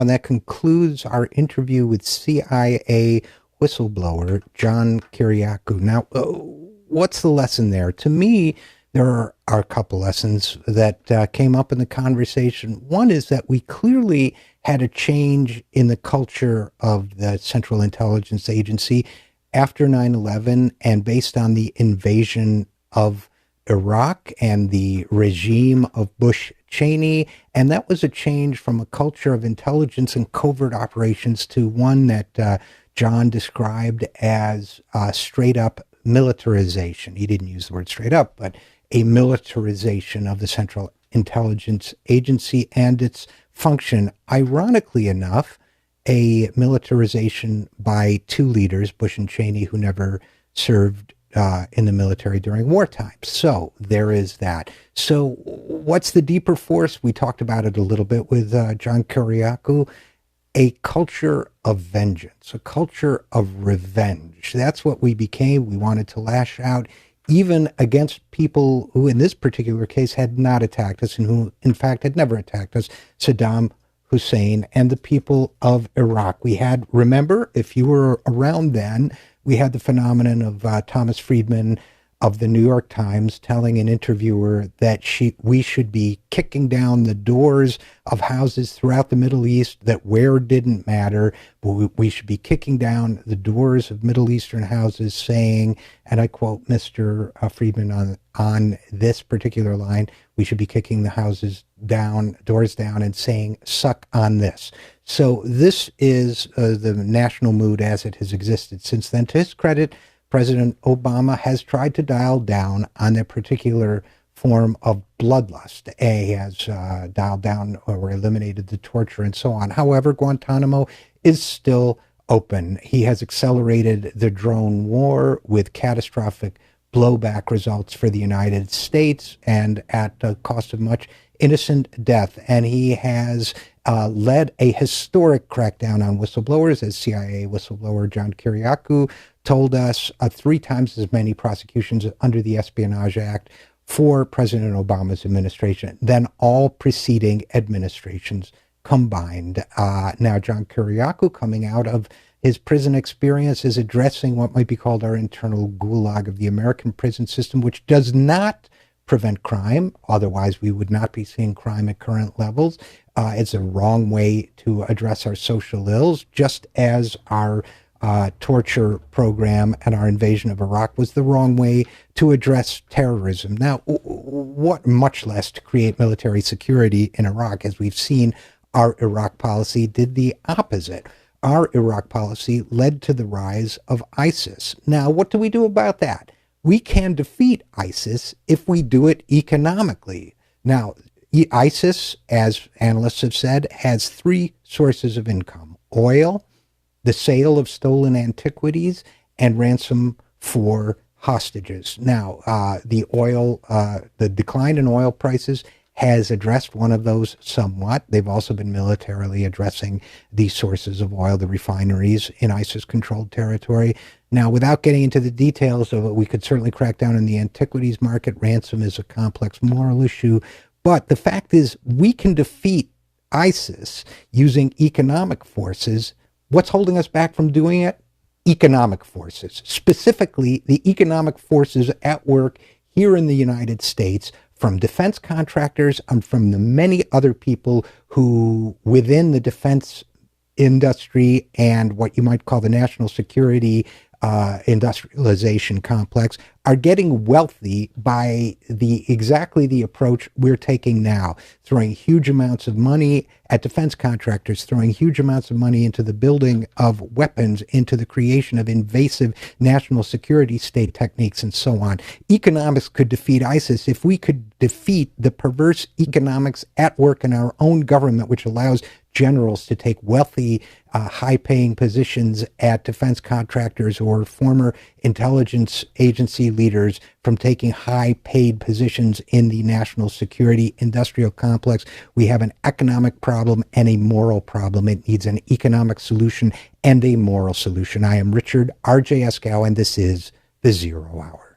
And that concludes our interview with CIA whistleblower John Kiriakou. Now, what's the lesson there? To me, there are a couple lessons that came up in the conversation. One is that we clearly had a change in the culture of the Central Intelligence Agency after 9/11, and based on the invasion of Iraq and the regime of Bush Cheney. And that was a change from a culture of intelligence and covert operations to one that John described as straight up militarization. He didn't use the word straight up, but a militarization of the Central Intelligence Agency and its function. Ironically enough, a militarization by two leaders, Bush and Cheney, who never served in the military during wartime. So there is that. So what's the deeper force? We talked about it a little bit with John Kiriakou. A culture of vengeance, a culture of revenge. That's what we became. We wanted to lash out even against people who, in this particular case, had not attacked us and who, in fact, had never attacked us, Saddam Hussein and the people of Iraq. We had, remember, if you were around then, we had the phenomenon of Thomas Friedman of the New York Times telling an interviewer that we should be kicking down the doors of houses throughout the Middle East, that where didn't matter, but we should be kicking down the doors of Middle Eastern houses saying, and I quote Mr. Friedman on this particular line, we should be kicking the doors down and saying, suck on this. So this is the national mood as it has existed since then. To his credit, President Obama has tried to dial down on that particular form of bloodlust. He has dialed down or eliminated the torture and so on. However, Guantanamo is still open. He has accelerated the drone war with catastrophic blowback results for the United States and at the cost of much innocent death. And he has led a historic crackdown on whistleblowers, as CIA whistleblower John Kiriakou told us, 3 times as many prosecutions under the Espionage Act for President Obama's administration than all preceding administrations combined. Now, John Kiriakou, coming out of his prison experience, is addressing what might be called our internal gulag of the American prison system, which does not prevent crime. Otherwise, we would not be seeing crime at current levels. It's a wrong way to address our social ills, just as our torture program and our invasion of Iraq was the wrong way to address terrorism. Now, what much less to create military security in Iraq. As we've seen, our Iraq policy did the opposite. Our Iraq policy led to the rise of ISIS. Now, what do we do about that? We can defeat ISIS if we do it economically. Now, ISIS, as analysts have said, has 3 sources of income: oil, the sale of stolen antiquities, and ransom for hostages. Now, the decline in oil prices has addressed one of those somewhat. They've also been militarily addressing the sources of oil, the refineries in ISIS-controlled territory. Now, without getting into the details of it, we could certainly crack down on the antiquities market. Ransom is a complex moral issue. But the fact is, we can defeat ISIS using economic forces. What's holding us back from doing it? Economic forces, specifically the economic forces at work here in the United States, from defense contractors and from the many other people who, within the defense industry and what you might call the national security industrialization complex, are getting wealthy by exactly the approach we're taking now, throwing huge amounts of money at defense contractors, throwing huge amounts of money into the building of weapons, into the creation of invasive national security state techniques, and so on. Economics could defeat ISIS if we could defeat the perverse economics at work in our own government, which allows generals to take wealthy, high-paying positions at defense contractors or former intelligence agency leaders from taking high-paid positions in the national security industrial complex. We have an economic problem and a moral problem. It needs an economic solution and a moral solution. I am Richard RJ Eskow, and this is The Zero Hour.